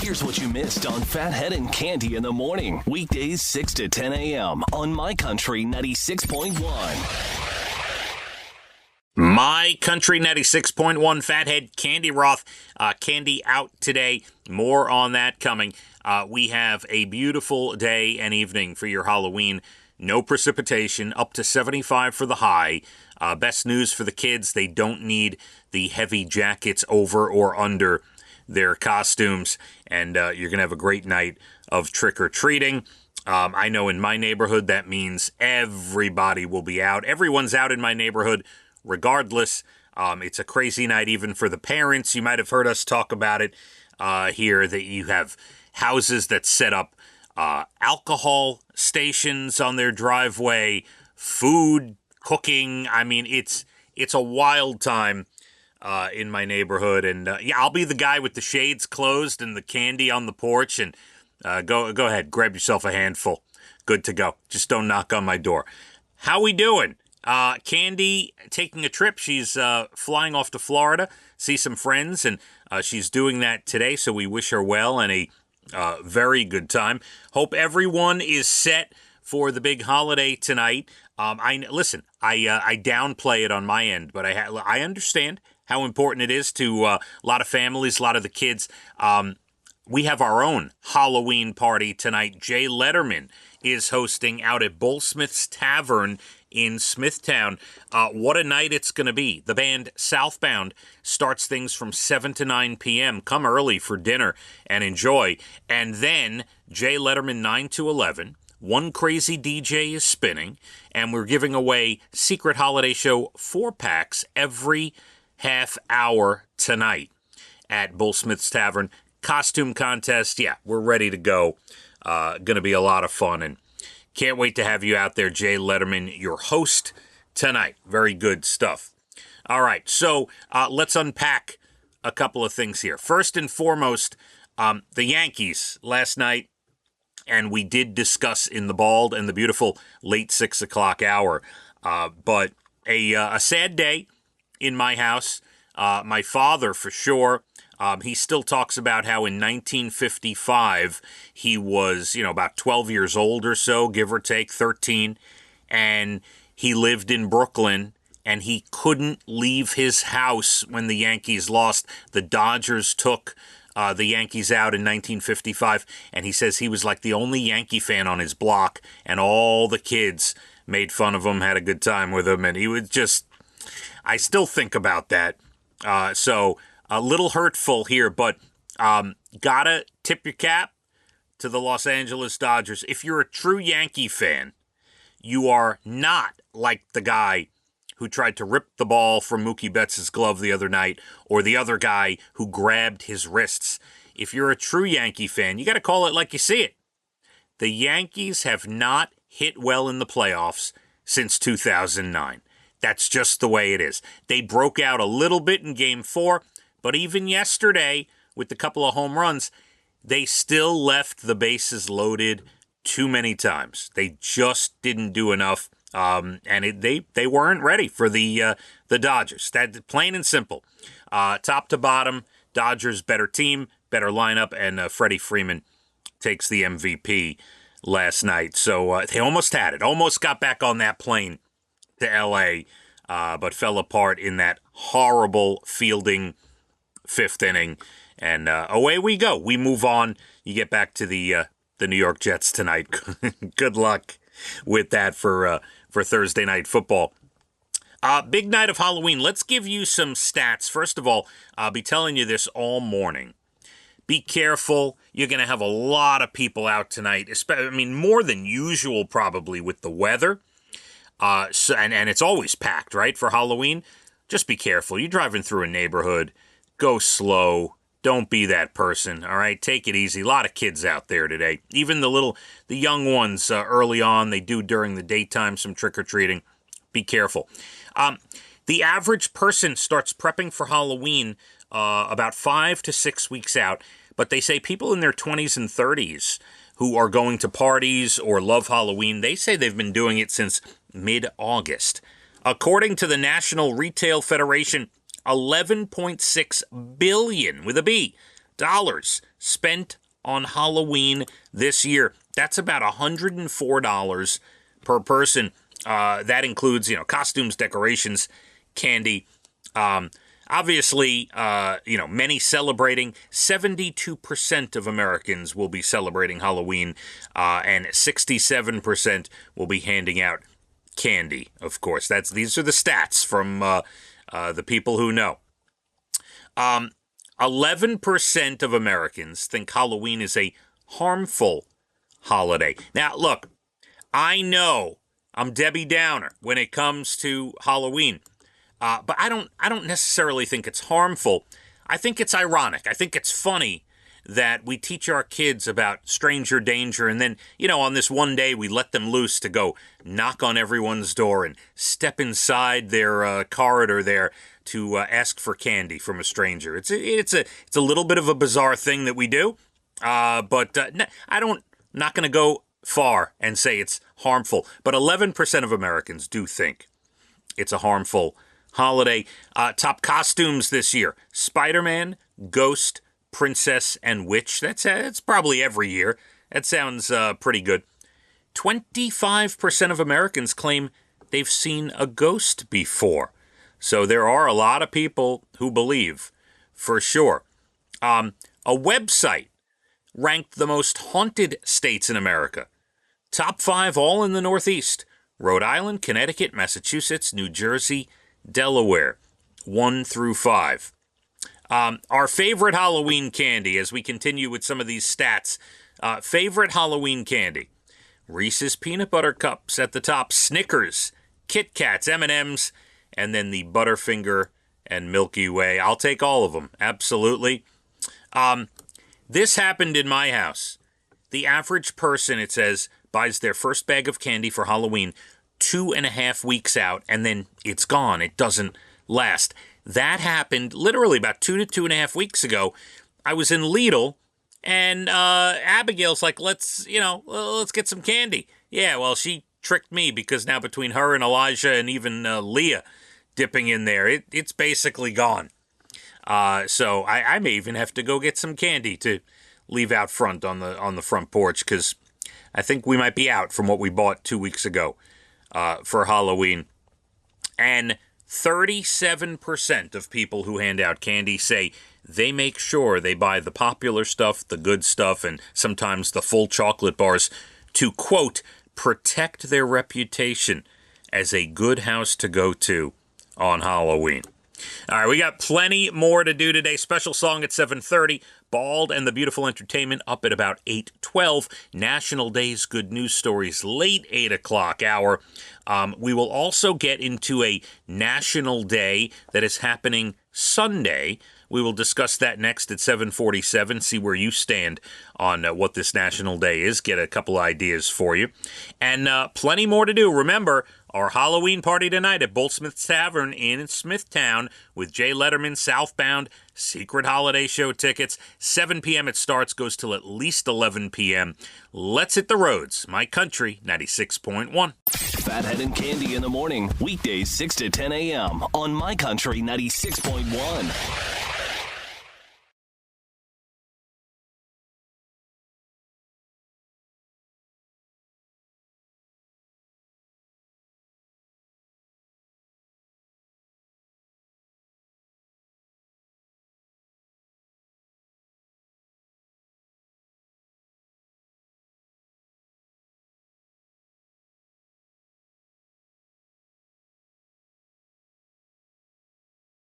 Here's what you missed on Phathead and Cande in the morning. Weekdays 6 to 10 a.m. on My Country 96.1. My Country 96.1, Phathead, Cande Roth. Cande out today. More on that coming. We have a beautiful day and evening for your Halloween. No precipitation, up to 75 for the high. Best news for the kids, they don't need the heavy jackets over or under their costumes, and you're going to have a great night of trick-or-treating. I know in my neighborhood that means everybody will be out. Everyone's out in my neighborhood regardless. It's a crazy night even for the parents. You might have heard us talk about it here, that you have houses that set up alcohol stations on their driveway, food, cooking. I mean, it's a wild time in my neighborhood. And I'll be the guy with the shades closed and the candy on the porch. And go ahead, grab yourself a handful. Good to go. Just don't knock on my door. How we doing? Cande taking a trip. She's flying off to Florida, see some friends, and she's doing that today. So we wish her well and a very good time. Hope everyone is set for the big holiday tonight. I downplay it on my end, but I understand how important it is to a lot of families, a lot of the kids. We have our own Halloween party tonight. Jay Letterman is hosting out at Bullsmith's Tavern in Smithtown. What a night it's going to be. The band Southbound starts things from 7 to 9 p.m. Come early for dinner and enjoy. And then Jay Letterman 9 to 11. One crazy DJ is spinning, and we're giving away Secret Holiday Show 4-packs every half hour tonight at Bullsmith's Tavern. Costume contest, yeah, we're ready to go. Going to be a lot of fun, and can't wait to have you out there, Jay Letterman, your host tonight. Very good stuff. All right, so let's unpack a couple of things here. First and foremost, the Yankees last night, and we did discuss in the Bald and the Beautiful late 6 o'clock hour, but a sad day in my house. My father, for sure, he still talks about how in 1955 he was, about 12 years old or so, give or take 13, and he lived in Brooklyn, and he couldn't leave his house when the Yankees lost. The Dodgers took the Yankees out in 1955, and he says he was like the only Yankee fan on his block, and all the kids made fun of him, had a good time with him, and he was just, I still think about that. So a little hurtful here, but gotta tip your cap to the Los Angeles Dodgers. If you're a true Yankee fan, you are not like the guy who tried to rip the ball from Mookie Betts' glove the other night, or the other guy who grabbed his wrists. If you're a true Yankee fan, you got to call it like you see it. The Yankees have not hit well in the playoffs since 2009. That's just the way it is. They broke out a little bit in Game 4, but even yesterday, with a couple of home runs, they still left the bases loaded too many times. They just didn't do enough, and they weren't ready for the Dodgers. That plain and simple. Top to bottom, Dodgers better team, better lineup, and Freddie Freeman takes the MVP last night. So they almost had it, almost got back on that plane to L.A., but fell apart in that horrible fielding fifth inning, and away we go. We move on. You get back to the New York Jets tonight. Good luck with that for Thursday night football. Big night of Halloween. Let's give you some stats. First of all, I'll be telling you this all morning. Be careful. You're going to have a lot of people out tonight. More than usual probably with the weather. And it's always packed, right, for Halloween. Just be careful. You're driving through a neighborhood. Go slow. Don't be that person, all right? Take it easy. A lot of kids out there today. Even the young ones early on, they do during the daytime some trick-or-treating. Be careful. The average person starts prepping for Halloween about 5 to 6 weeks out, but they say people in their 20s and 30s who are going to parties or love Halloween, they say they've been doing it since mid-August. According to the National Retail Federation, $11.6 billion, with a B, spent on Halloween this year. That's about $104 per person. That includes, costumes, decorations, candy. Obviously, many celebrating. 72% of Americans will be celebrating Halloween, and 67% will be handing out candy, of course. These are the stats from the people who know. 11% of Americans think Halloween is a harmful holiday. Now, look, I know I'm Debbie Downer when it comes to Halloween, but I don't necessarily think it's harmful. I think it's ironic. I think it's funny that we teach our kids about stranger danger, and then, on this one day we let them loose to go knock on everyone's door and step inside their corridor there to ask for candy from a stranger. It's a little bit of a bizarre thing that we do, but I'm not going to go far and say it's harmful. But 11% of Americans do think it's a harmful holiday. Top costumes this year: Spider-Man, Ghost, Princess, and Witch. That's probably every year. That sounds pretty good. 25% of Americans claim they've seen a ghost before. So there are a lot of people who believe, for sure. A website ranked the most haunted states in America. Top 5 all in the Northeast: Rhode Island, Connecticut, Massachusetts, New Jersey, Delaware, 1 through 5. Our favorite Halloween candy, as we continue with some of these stats. Favorite Halloween candy: Reese's Peanut Butter Cups at the top, Snickers, Kit Kats, M&M's, and then the Butterfinger and Milky Way. I'll take all of them, absolutely. This happened in my house. The average person, it says, buys their first bag of candy for Halloween 2.5 weeks out, and then it's gone. It doesn't last. That happened literally about 2 to 2.5 weeks ago. I was in Lidl, and Abigail's like, let's get some candy. Yeah, well, she tricked me, because now between her and Elijah and even Leah dipping in there, it's basically gone. So I may even have to go get some candy to leave out front on the front porch, because I think we might be out from what we bought 2 weeks ago for Halloween. And 37% of people who hand out candy say they make sure they buy the popular stuff, the good stuff, and sometimes the full chocolate bars to, quote, protect their reputation as a good house to go to on Halloween. All right, we got plenty more to do today. Special song at 7:30. Bald and the Beautiful Entertainment up at about 8:12. National Day's good news stories late 8 o'clock hour. We will also get into a National Day that is happening Sunday. We will discuss that next at 7:47, see where you stand on what this National Day is, get a couple ideas for you. And plenty more to do. Remember, our Halloween party tonight at Boltsmith's Tavern in Smithtown with Jay Letterman, Southbound, secret holiday show tickets. 7 p.m. it starts, goes till at least 11 p.m. Let's hit the roads. My Country 96.1. Phathead and Cande in the morning, weekdays 6 to 10 a.m. on My Country 96.1.